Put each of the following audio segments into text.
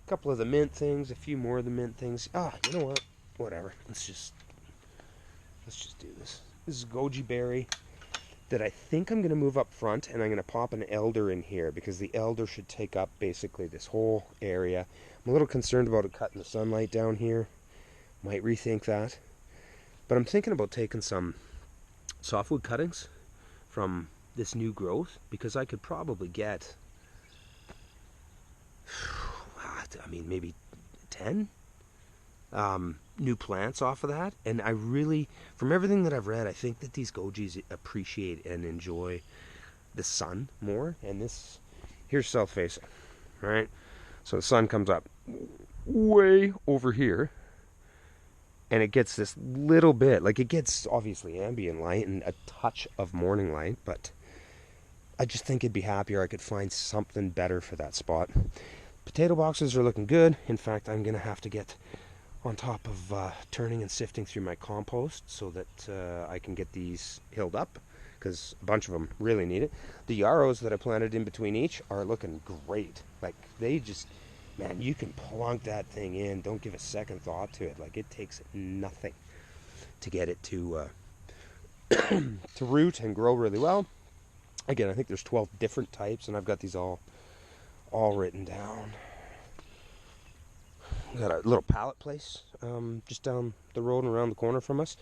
couple of the mint things, a few more of the mint things. You know what? Whatever. Let's just do this. This is Goji Berry that I think I'm going to move up front, and I'm going to pop an elder in here because the elder should take up basically this whole area. I'm a little concerned about it cutting the sunlight down here. Might rethink that. But I'm thinking about taking some softwood cuttings from this new growth because I could probably get, I mean, maybe 10 new plants off of that. And I really, from everything that I've read, I think that these gojis appreciate and enjoy the sun more. And this, here's south facing, right? So the sun comes up way over here, and it gets this little bit, like it gets obviously ambient light and a touch of morning light, but I just think it'd be happier I could find something better for that spot. Potato boxes are looking good. In fact, I'm going to have to get on top of turning and sifting through my compost so that I can get these hilled up, because a bunch of them really need it. The yarrows that I planted in between each are looking great. Like, they just, man, you can plunk that thing in. Don't give a second thought to it. Like, it takes nothing to get it to root and grow really well. Again, I think there's 12 different types, and I've got these all written down. We got a little pallet place just down the road and around the corner from us.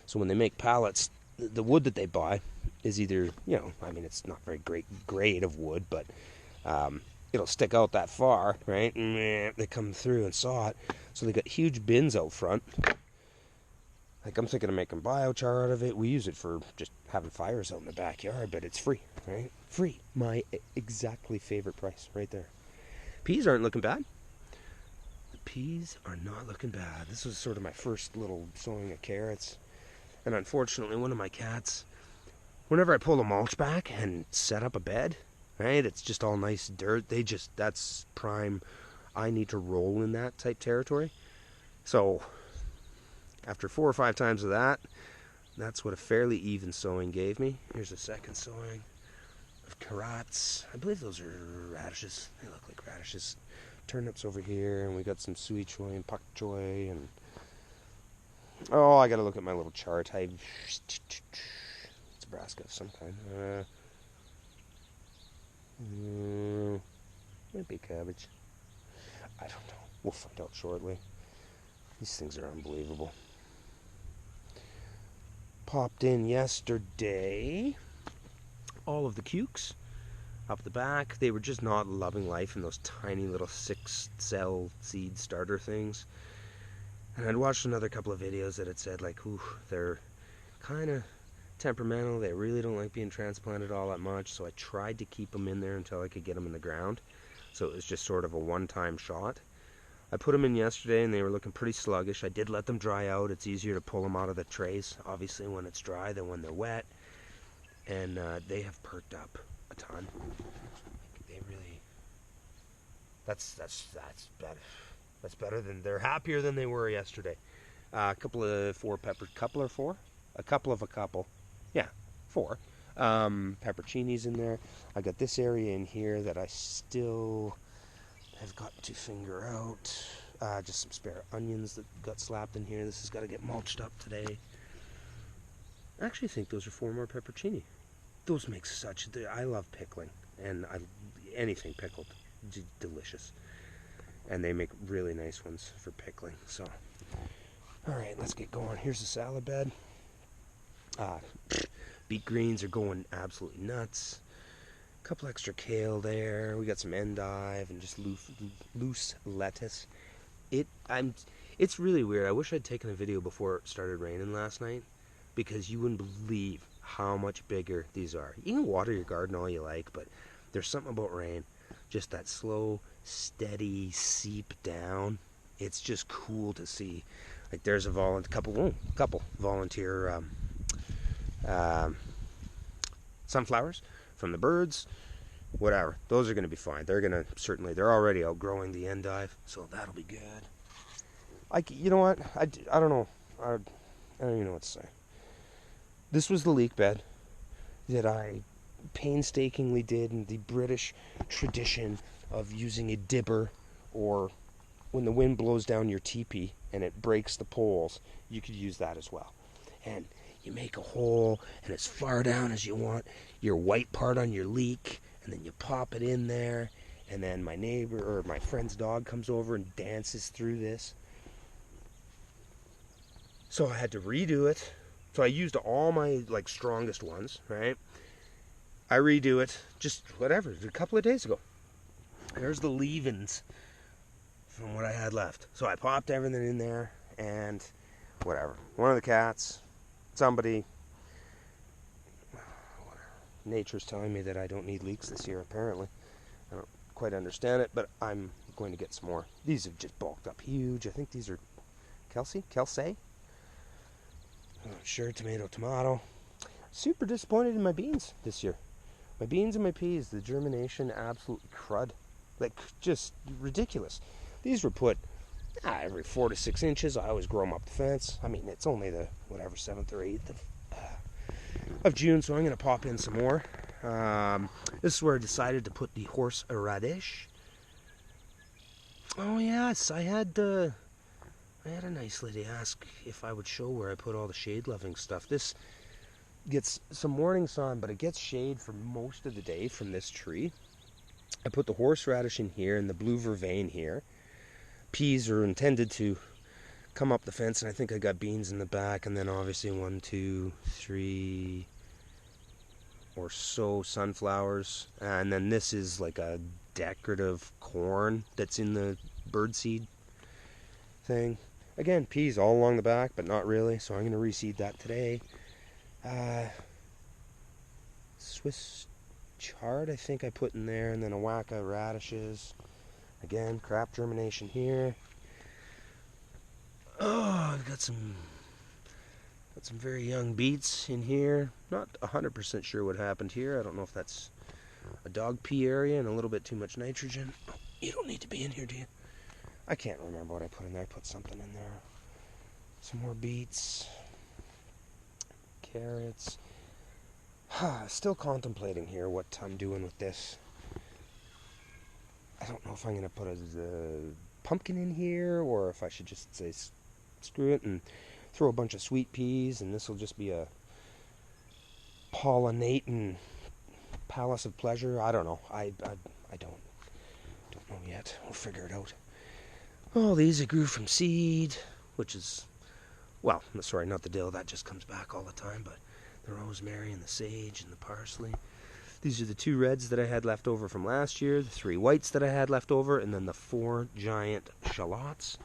So when they make pallets, the wood that they buy is either, you know, I mean, it's not very great grade of wood, but it'll stick out that far, right? And they come through and saw it. So they got huge bins out front. Like, I'm thinking of making biochar out of it. We use it for just having fires out in the backyard, but it's free, right? Free. My exactly favorite price right there. Peas aren't looking bad. The peas are not looking bad. This was sort of my first little sowing of carrots. And unfortunately, one of my cats, whenever I pull the mulch back and set up a bed, right, it's just all nice dirt. That's prime. I need to roll in that type territory. So after 4 or 5 times of that, that's what a fairly even sowing gave me. Here's a second sowing of carrots. I believe those are radishes. They look like radishes. Turnips over here, and we got some sui choy and pak choy, and oh, I gotta look at my little chart. It's brassica of some kind. Might be cabbage. I don't know. We'll find out shortly. These things are unbelievable. Popped in yesterday all of the cukes up the back. They were just not loving life in those tiny little 6-cell seed starter things. And I'd watched another couple of videos that had said, like, ooh, they're kind of temperamental. They really don't like being transplanted all that much. So I tried to keep them in there until I could get them in the ground. So it was just sort of a one-time shot. I put them in yesterday, and they were looking pretty sluggish. I did let them dry out. It's easier to pull them out of the trays, obviously, when it's dry than when they're wet. And they have perked up a ton. They really... That's better. That's better than... They're happier than they were yesterday. A couple of 4 pepper... Couple or 4? A couple of a couple. Yeah, 4. Pepperoncinis in there. I got this area in here that I still... I've got to finger out. Just some spare onions that got slapped in here. This has got to get mulched up today. I actually think those are 4 more pepperoncini. Those make such... I love pickling. And anything pickled. Delicious. And they make really nice ones for pickling. So, alright, let's get going. Here's the salad bed. Beet greens are going absolutely nuts. Couple extra kale there. We got some endive and just loose lettuce. It's really weird. I wish I'd taken a video before it started raining last night, because you wouldn't believe how much bigger these are. You can water your garden all you like, but there's something about rain. Just that slow, steady seep down. It's just cool to see. Like, there's a couple volunteer sunflowers from the birds. Whatever, those are going to be fine. They're already outgrowing the endive, so that'll be good. You know what? I don't know. I don't even know what to say. This was the leek bed that I painstakingly did in the British tradition of using a dibber or when the wind blows down your teepee and it breaks the poles, you could use that as well. And you make a hole, and as far down as you want your white part on your leek, and then you pop it in there, and then my neighbor or my friend's dog comes over and dances through this. So I had to redo it. So I used all my like strongest ones, right? I redo it just whatever, a couple of days ago. There's the leavings from what I had left. So I popped everything in there and whatever. One of the cats, somebody, nature's telling me that I don't need leeks this year apparently. I don't quite understand it, but I'm going to get some more. These have just bulked up huge. I think these are Kelsey? I'm not sure. Tomato. Super disappointed in my beans this year. My beans and my peas, the germination, absolute crud. Like, just ridiculous. These were put every 4 to 6 inches. I always grow them up the fence. I mean, it's only the, 7th or 8th of June, so I'm going to pop in some more. This is where I decided to put the horse radish. Oh, yes, I had a nice lady ask if I would show where I put all the shade-loving stuff. This gets some morning sun, but it gets shade for most of the day from this tree. I put the horseradish in here and the blue vervain here. Peas are intended to come up the fence, and I think I got beans in the back, and then obviously 1, 2, 3 or so sunflowers. And then this is like a decorative corn that's in the birdseed thing. Again, peas all along the back, but not really, so I'm going to reseed that today. Swiss chard I think I put in there, and then a whack of radishes. Again, crap germination here. Oh, I've got some very young beets in here. Not 100% sure what happened here. I don't know if that's a dog pee area and a little bit too much nitrogen. Oh, you don't need to be in here, do you? I can't remember what I put in there. I put something in there. Some more beets. Carrots. Still contemplating here what I'm doing with this. I don't know if I'm going to put a pumpkin in here, or if I should just say screw it and throw a bunch of sweet peas, and this will just be a pollinating palace of pleasure. I don't know. I don't know yet. We'll figure it out. Oh, these I grew from seed, which is, well, sorry, not the dill. That just comes back all the time, but the rosemary and the sage and the parsley. These are the 2 reds that I had left over from last year, the 3 whites that I had left over, and then the 4 giant shallots.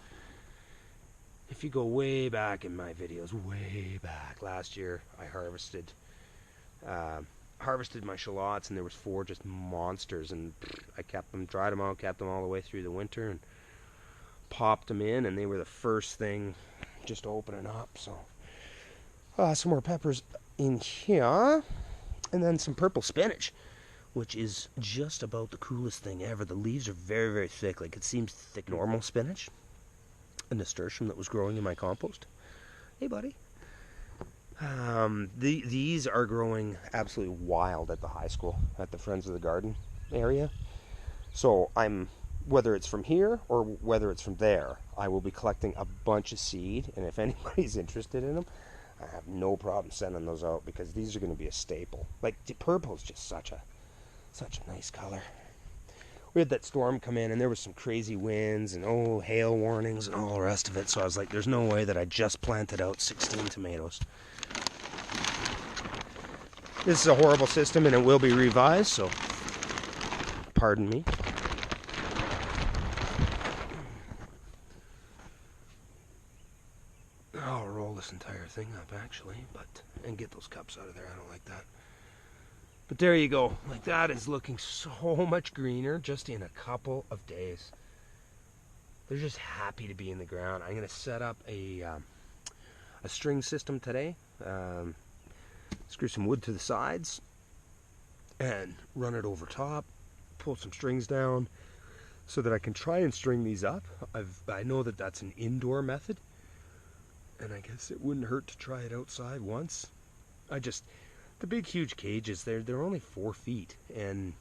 If you go way back in my videos, way back, last year I harvested my shallots, and there was 4 just monsters, and I kept them, dried them out, kept them all the way through the winter, and popped them in, and they were the first thing just opening up. So some more peppers in here, and then some purple spinach, which is just about the coolest thing ever. The leaves are very, very thick. Like, it seems thick. Normal spinach, a nasturtium that was growing in my compost. Hey, buddy. These are growing absolutely wild at the high school, at the Friends of the Garden area. So whether it's from here or whether it's from there, I will be collecting a bunch of seed, and if anybody's interested in them, I have no problem sending those out, because these are going to be a staple. Like, purple is just such a nice color. We had that storm come in, and there was some crazy winds and hail warnings and all the rest of it, so I was like, there's no way that I just planted out 16 tomatoes. This is a horrible system, and it will be revised, so pardon me. I'll roll this entire thing up, actually, and get those cups out of there. I don't like that. But there you go. Like, that is looking so much greener just in a couple of days. They're just happy to be in the ground. I'm going to set up a string system today. Screw some wood to the sides and run it over top. Pull some strings down so that I can try and string these up. I know that that's an indoor method, and I guess it wouldn't hurt to try it outside once. The big huge cages, they're only 4 feet, and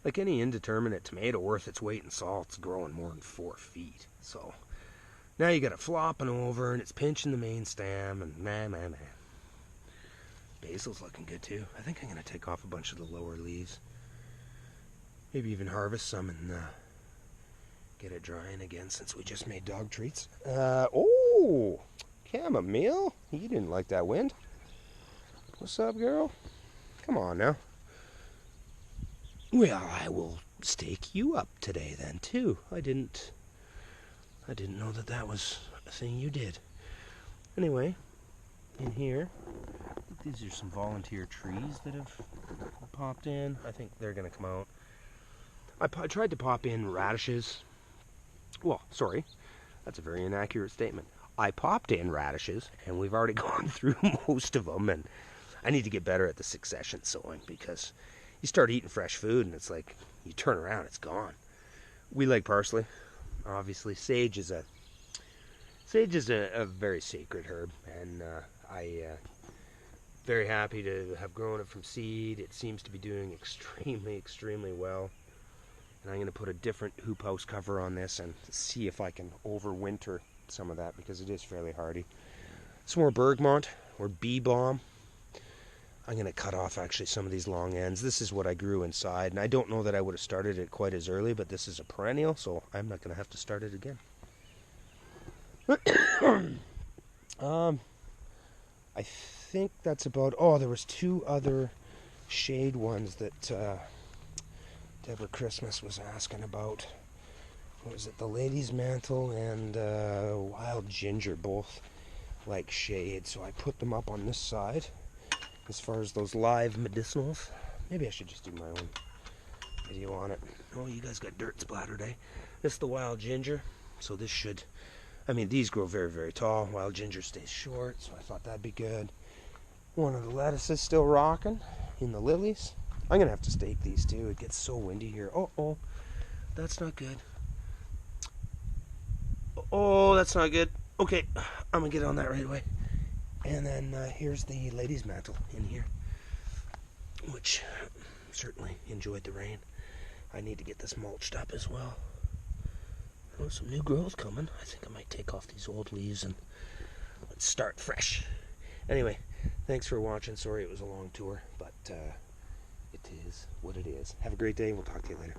like any indeterminate tomato worth its weight in salt's growing more than 4 feet. So now you got it flopping over and it's pinching the main stem and man. Basil's looking good too. I think I'm going to take off a bunch of the lower leaves. Maybe even harvest some and get it drying again since we just made dog treats. Oh, chamomile. You didn't like that wind. What's up, girl? Come on now. Well, I will stake you up today then too. I didn't know that was a thing you did. Anyway, in here, these are some volunteer trees that have popped in. I think they're going to come out. I tried to pop in radishes. Well, sorry, that's a very inaccurate statement. I popped in radishes, and we've already gone through most of them, and I need to get better at the succession sowing because you start eating fresh food, and it's like you turn around, it's gone. We like parsley, obviously. Sage is a very sacred herb, and I very happy to have grown it from seed. It seems to be doing extremely well. And I'm going to put a different hoop house cover on this and see if I can overwinter some of that because it is fairly hardy. Some more bergamot or bee balm. I'm going to cut off actually some of these long ends. This is what I grew inside, and I don't know that I would have started it quite as early, but this is a perennial, so I'm not going to have to start it again. I think that's about... Oh, there was 2 other shade ones that Deborah Christmas was asking about. What was it? The Lady's Mantle and Wild Ginger, both like shade, so I put them up on this side. As far as those live medicinals, maybe I should just do my own video on it. Oh, you guys got dirt splattered, eh? This is the Wild Ginger, so this should... I mean, these grow very tall. Wild Ginger stays short, so I thought that'd be good. One of the lettuces still rocking in the lilies. I'm going to have to stake these too. It gets so windy here. Oh, that's not good. Oh, that's not good. Okay, I'm going to get on that right away. And then here's the Lady's Mantle in here, which certainly enjoyed the rain. I need to get this mulched up as well. Oh, some new growth coming. I think I might take off these old leaves and let's start fresh. Anyway, thanks for watching. Sorry it was a long tour, but it is what it is. Have a great day. We'll talk to you later.